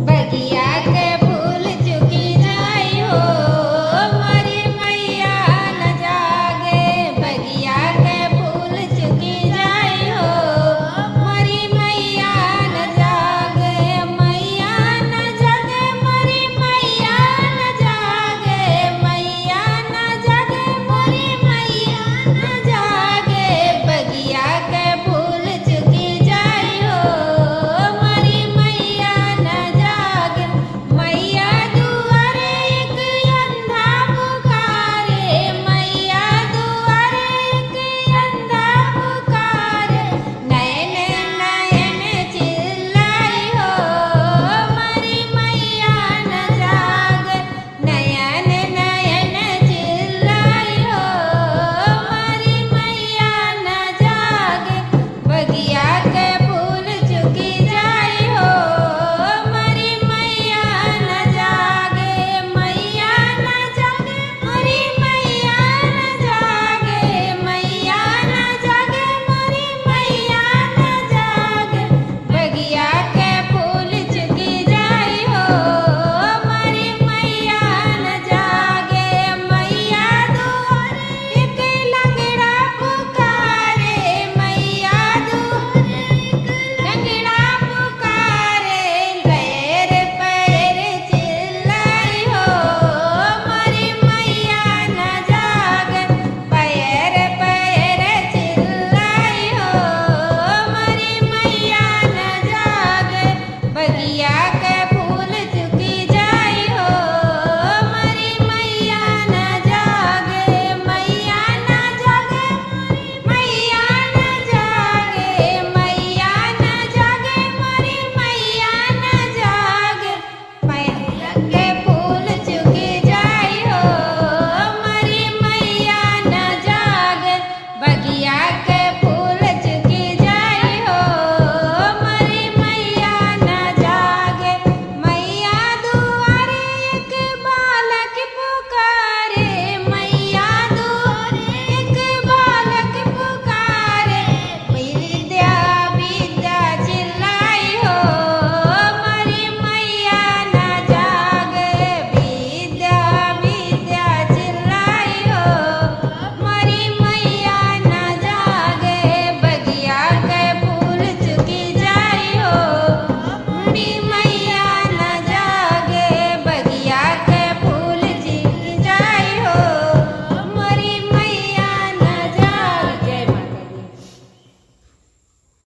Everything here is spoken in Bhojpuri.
बगिया के फूल चुकी जाई हो, मोरी मैया न जागे। बगिया के फूल चुकी जाई हो, मोरी मैया न जागे। मैया न जागे, मोरी मैया न जागे। मैया न जागे, मोरी मैया न जागे। बगिया के फूल चुकी जाई हो, मोरी मैया न जागे। मैया दुआरे एक अंधा पुकारे, मैया दुआरे एक अंधा पुकारे। नयन नयन चिल्लाई हो, मोरी मैया न जागे। नयन नयन चिल्लाई हो, मोरी मैया न जागे। बगिया के फूल चुकी जाई हो, मोरी मैया न जागे। मैया न जागे, मोरी मैया न जागे। मैया न जागे, मोरी मैया न जागे। बगिया के फूल चुकी जाई हो, मोरी मैया न जागे। मैया दुआरे एक लंगड़ा पुकारे, मैया दुआरे एक लंगड़ा पुकारे। पैर पैर चिल्लाई हो, मोरी मैया न जागे। पैर पैर चिल्लाई हो, मोरी मैया न जागे। बगिया के